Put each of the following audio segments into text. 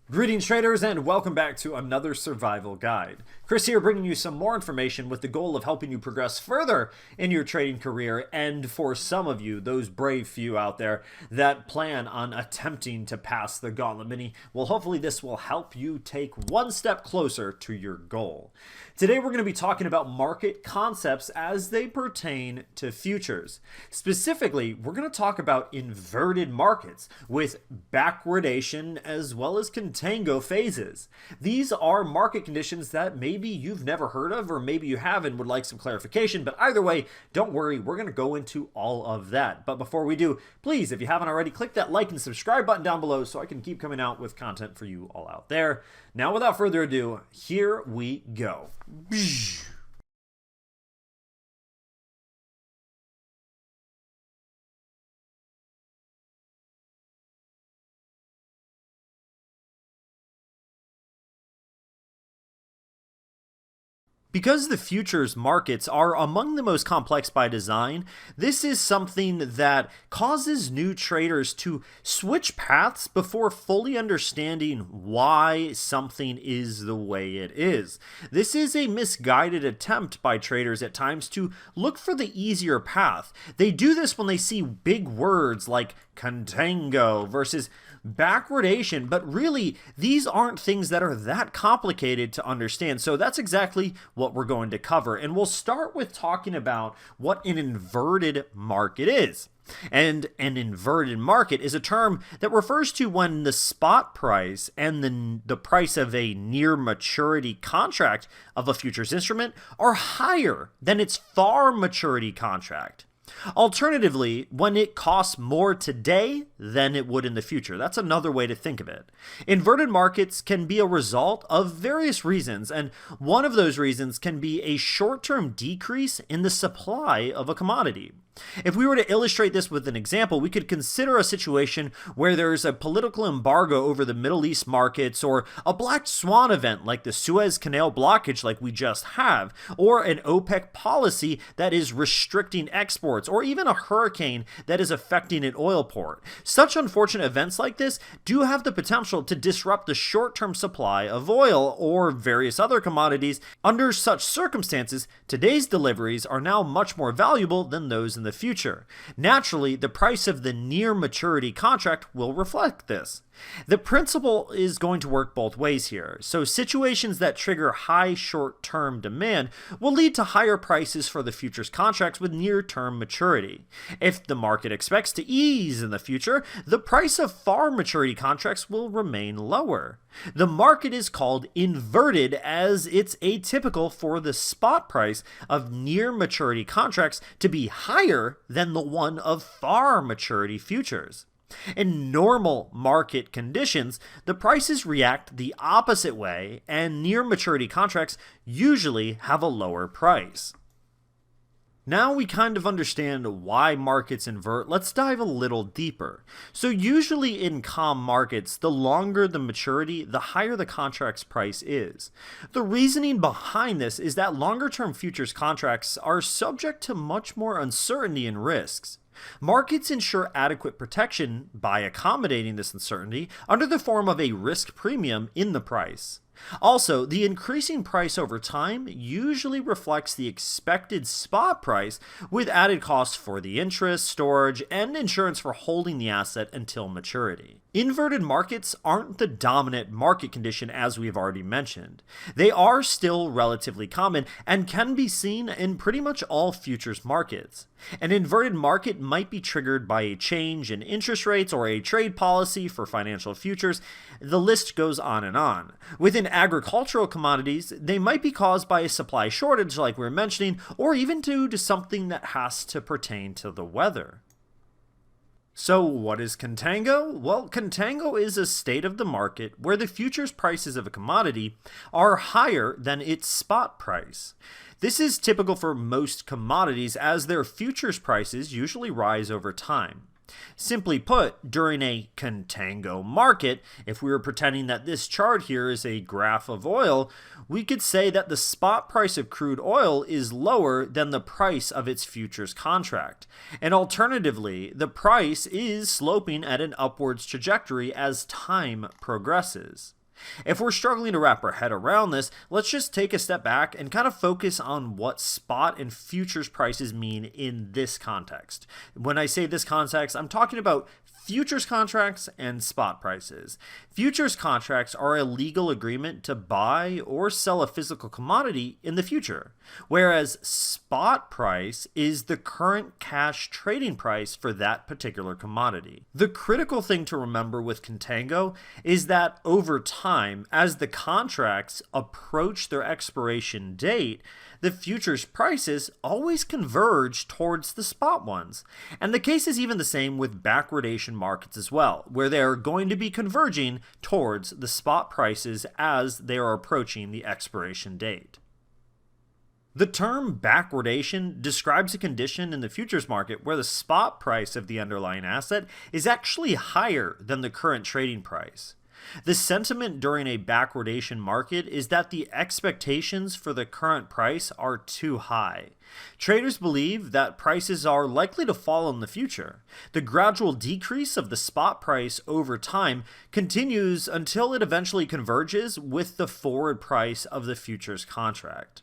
Greetings traders, and welcome back to another survival guide. Chris here, bringing you some more information with the goal of helping you progress further in your trading career, and for some of you, those brave few out there that plan on attempting to pass the gauntlet mini, well, hopefully this will help you take one step closer to your goal. Today we're going to be talking about market concepts as they pertain to futures. Specifically, we're going to talk about inverted markets with backwardation as well as Contango phases. These are market conditions that maybe you've never heard of, or maybe you have and would like some clarification, but either way, don't worry, we're going to go into all of that. But before we do, please, if you haven't already, click that like and subscribe button down below so I can keep coming out with content for you all out there. Now, without further ado, here we go. Because the futures markets are among the most complex by design, this is something that causes new traders to switch paths before fully understanding why something is the way it is. This is a misguided attempt by traders at times to look for the easier path. They do this when they see big words like Contango versus backwardation, but really these aren't things that are that complicated to understand. So that's exactly what we're going to cover, and we'll start with talking about what an inverted market is. And an inverted market is a term that refers to when the spot price and the price of a near maturity contract of a futures instrument are higher than its far maturity contract. Alternatively, when it costs more today than it would in the future. That's another way to think of it. Inverted markets can be a result of various reasons, and one of those reasons can be a short-term decrease in the supply of a commodity. If we were to illustrate this with an example, we could consider a situation where there's a political embargo over the Middle East markets, or a black swan event like the Suez Canal blockage like we just have, or an OPEC policy that is restricting exports, or even a hurricane that is affecting an oil port. Such unfortunate events like this do have the potential to disrupt the short-term supply of oil or various other commodities. Under such circumstances, today's deliveries are now much more valuable than those in the future. Naturally, the price of the near maturity contract will reflect this. The principle is going to work both ways here. So situations that trigger high short-term demand will lead to higher prices for the futures contracts with near-term maturity. If the market expects to ease in the future, the price of far maturity contracts will remain lower. The market is called inverted as it's atypical for the spot price of near maturity contracts to be higher than the one of far maturity futures. In normal market conditions, the prices react the opposite way, and near maturity contracts usually have a lower price. Now we kind of understand why markets invert. Let's dive a little deeper. So usually in calm markets, the longer the maturity, the higher the contract's price is. The reasoning behind this is that longer-term futures contracts are subject to much more uncertainty and risks. Markets ensure adequate protection by accommodating this uncertainty under the form of a risk premium in the price. Also, the increasing price over time usually reflects the expected spot price with added costs for the interest, storage, and insurance for holding the asset until maturity. Inverted markets aren't the dominant market condition as we've already mentioned. They are still relatively common and can be seen in pretty much all futures markets. An inverted market might be triggered by a change in interest rates or a trade policy for financial futures. The list goes on and on. Within agricultural commodities, they might be caused by a supply shortage like we were mentioning, or even due to something that has to pertain to the weather. So what is Contango? Well, Contango is a state of the market where the futures prices of a commodity are higher than its spot price. This is typical for most commodities as their futures prices usually rise over time. Simply put, during a contango market, if we were pretending that this chart here is a graph of oil, we could say that the spot price of crude oil is lower than the price of its futures contract. And alternatively, the price is sloping at an upwards trajectory as time progresses. If we're struggling to wrap our head around this, let's just take a step back and kind of focus on what spot and futures prices mean in this context. When I say this context, I'm talking about futures contracts and spot prices. Futures contracts are a legal agreement to buy or sell a physical commodity in the future, whereas spot price is the current cash trading price for that particular commodity. The critical thing to remember with contango is that over time, as the contracts approach their expiration date, the futures prices always converge towards the spot ones. And the case is even the same with backwardation markets as well, where they are going to be converging towards the spot prices as they are approaching the expiration date. The term backwardation describes a condition in the futures market where the spot price of the underlying asset is actually higher than the current trading price. The sentiment during a backwardation market is that the expectations for the current price are too high. Traders believe that prices are likely to fall in the future. The gradual decrease of the spot price over time continues until it eventually converges with the forward price of the futures contract.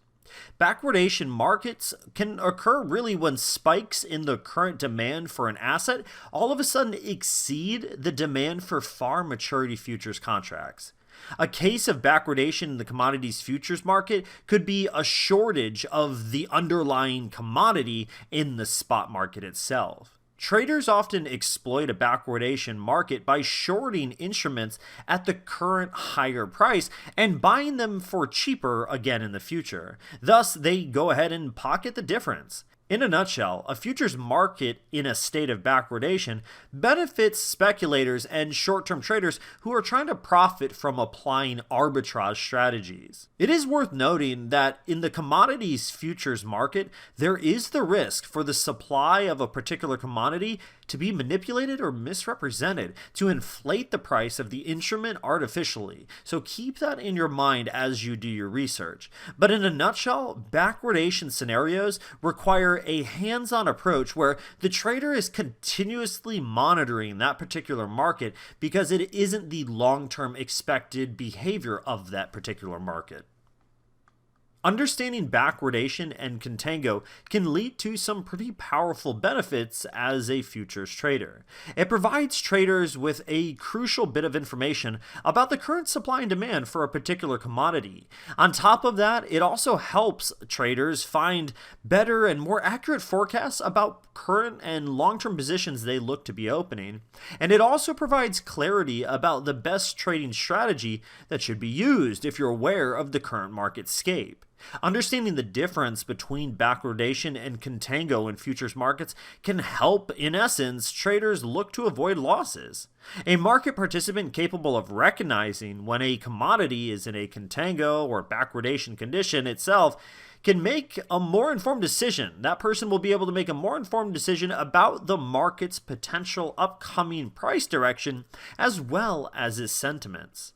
Backwardation markets can occur really when spikes in the current demand for an asset all of a sudden exceed the demand for far maturity futures contracts. A case of backwardation in the commodities futures market could be a shortage of the underlying commodity in the spot market itself. Traders often exploit a backwardation market by shorting instruments at the current higher price and buying them for cheaper again in the future. Thus, they go ahead and pocket the difference. In a nutshell, a futures market in a state of backwardation benefits speculators and short-term traders who are trying to profit from applying arbitrage strategies. It is worth noting that in the commodities futures market, there is the risk for the supply of a particular commodity to be manipulated or misrepresented to inflate the price of the instrument artificially. So keep that in your mind as you do your research. But in a nutshell, backwardation scenarios require a hands-on approach where the trader is continuously monitoring that particular market because it isn't the long-term expected behavior of that particular market. Understanding backwardation and contango can lead to some pretty powerful benefits as a futures trader. It provides traders with a crucial bit of information about the current supply and demand for a particular commodity. On top of that, it also helps traders find better and more accurate forecasts about current and long-term positions they look to be opening. And it also provides clarity about the best trading strategy that should be used if you're aware of the current market scape. Understanding the difference between backwardation and contango in futures markets can help, in essence, traders look to avoid losses. A market participant capable of recognizing when a commodity is in a contango or backwardation condition itself can make a more informed decision. That person will be able to make a more informed decision about the market's potential upcoming price direction as well as its sentiments.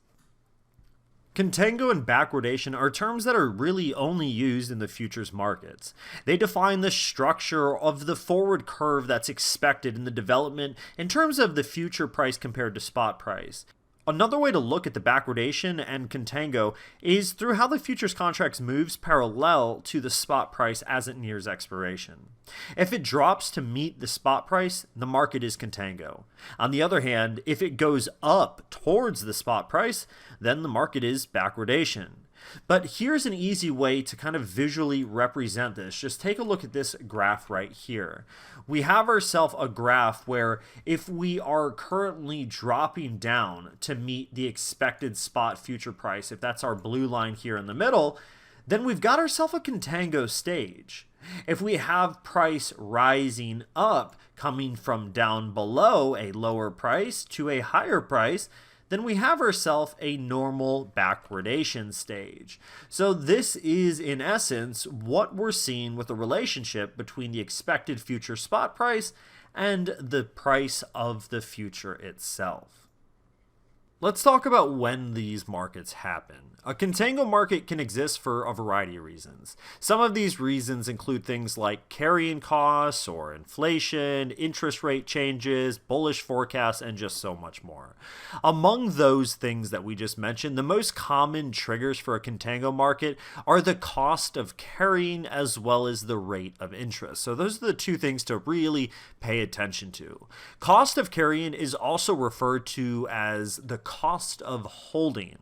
Contango and backwardation are terms that are really only used in the futures markets. They define the structure of the forward curve that's expected in the development in terms of the future price compared to spot price. Another way to look at the backwardation and contango is through how the futures contracts moves parallel to the spot price as it nears expiration. If it drops to meet the spot price, the market is contango. On the other hand, if it goes up towards the spot price, then the market is backwardation. But here's an easy way to kind of visually represent this. Just take a look at this graph right here. We have ourselves a graph where if we are currently dropping down to meet the expected spot future price, if that's our blue line here in the middle, then we've got ourselves a contango stage. If we have price rising up coming from down below a lower price to a higher price, then we have ourselves a normal backwardation stage. So this is, in essence, what we're seeing with the relationship between the expected future spot price and the price of the future itself. Let's talk about when these markets happen. A contango market can exist for a variety of reasons. Some of these reasons include things like carrying costs or inflation, interest rate changes, bullish forecasts, and just so much more. Among those things that we just mentioned, the most common triggers for a contango market are the cost of carrying as well as the rate of interest. So those are the two things to really pay attention to. Cost of carrying is also referred to as the cost of holding.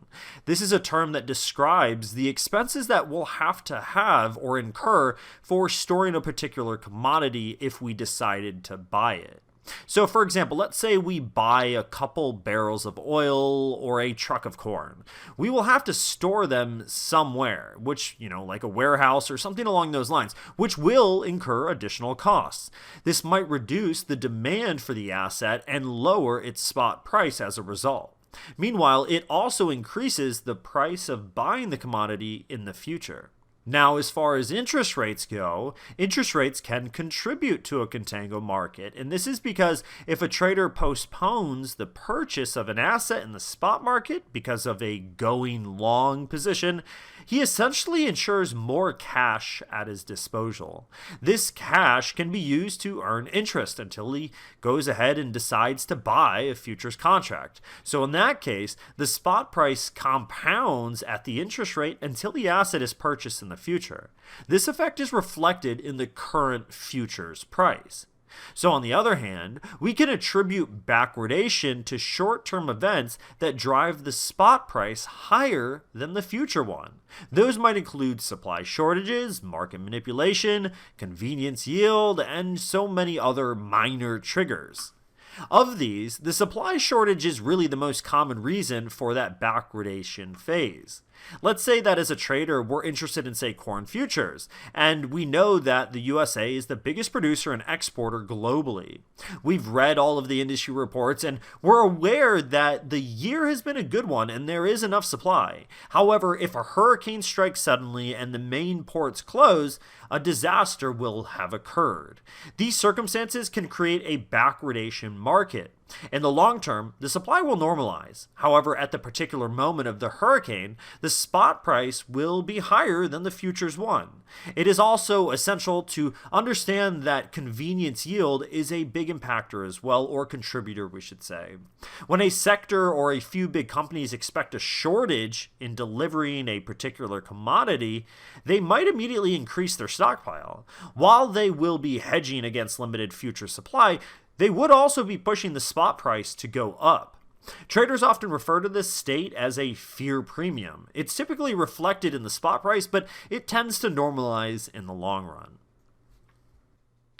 This is a term that describes the expenses that we'll have to have or incur for storing a particular commodity if we decided to buy it. So for example, let's say we buy a couple barrels of oil or a truck of corn. We will have to store them somewhere, which, like a warehouse or something along those lines, which will incur additional costs. This might reduce the demand for the asset and lower its spot price as a result. Meanwhile, it also increases the price of buying the commodity in the future. Now, as far as interest rates go, interest rates can contribute to a contango market, and this is because if a trader postpones the purchase of an asset in the spot market because of a going long position, he essentially ensures more cash at his disposal. This cash can be used to earn interest until he goes ahead and decides to buy a futures contract. So in that case, the spot price compounds at the interest rate until the asset is purchased in the future. This effect is reflected in the current futures price. So on the other hand, we can attribute backwardation to short-term events that drive the spot price higher than the future one. Those might include supply shortages, market manipulation, convenience yield, and so many other minor triggers. Of these, the supply shortage is really the most common reason for that backwardation phase. Let's say that as a trader, we're interested in, say, corn futures, and we know that the USA is the biggest producer and exporter globally. We've read all of the industry reports, and we're aware that the year has been a good one and there is enough supply. However, if a hurricane strikes suddenly and the main ports close, a disaster will have occurred. These circumstances can create a backwardation market. In the long term, the supply will normalize. However, at the particular moment of the hurricane, the spot price will be higher than the futures one. It is also essential to understand that convenience yield is a big impactor as well, or contributor, we should say. When a sector or a few big companies expect a shortage in delivering a particular commodity, they might immediately increase their stockpile. While they will be hedging against limited future supply, they would also be pushing the spot price to go up. Traders often refer to this state as a fear premium. It's typically reflected in the spot price, but it tends to normalize in the long run.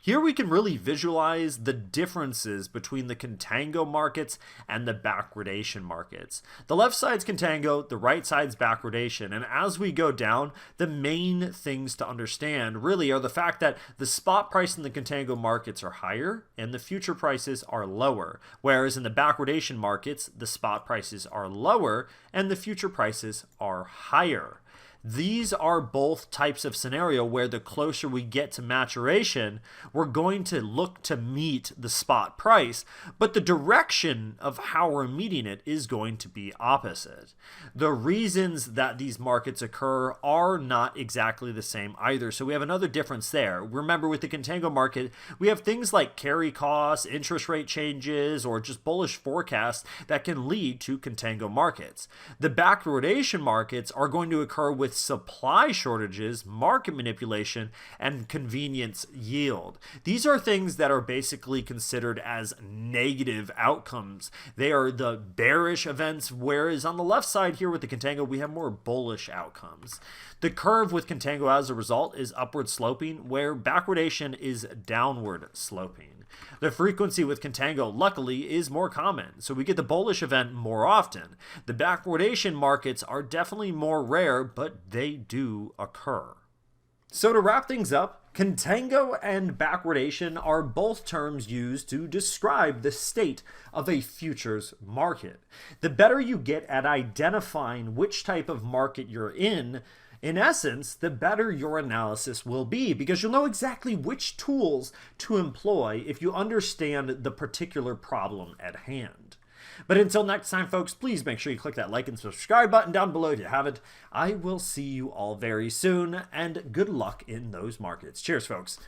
Here we can really visualize the differences between the contango markets and the backwardation markets. The left side's contango, the right side's backwardation, and as we go down, the main things to understand really are the fact that the spot price in the contango markets are higher and the future prices are lower, whereas in the backwardation markets, the spot prices are lower and the future prices are higher. These are both types of scenario where the closer we get to maturation, we're going to look to meet the spot price, but the direction of how we're meeting it is going to be opposite. The reasons that these markets occur are not exactly the same either, so we have another difference there. Remember, with the contango market, we have things like carry costs, interest rate changes, or just bullish forecasts that can lead to contango markets. The backwardation markets are going to occur with supply shortages, market manipulation, and convenience yield. These are things that are basically considered as negative outcomes. They are the bearish events, whereas on the left side here with the contango, we have more bullish outcomes. The curve with contango as a result is upward sloping, where backwardation is downward sloping. The frequency with contango, luckily, is more common, so we get the bullish event more often. The backwardation markets are definitely more rare, but they do occur. So to wrap things up, contango and backwardation are both terms used to describe the state of a futures market. The better you get at identifying which type of market you're in, In essence, the better your analysis will be because you'll know exactly which tools to employ if you understand the particular problem at hand. But until next time, folks, please make sure you click that like and subscribe button down below if you haven't. I will see you all very soon, and good luck in those markets. Cheers, folks.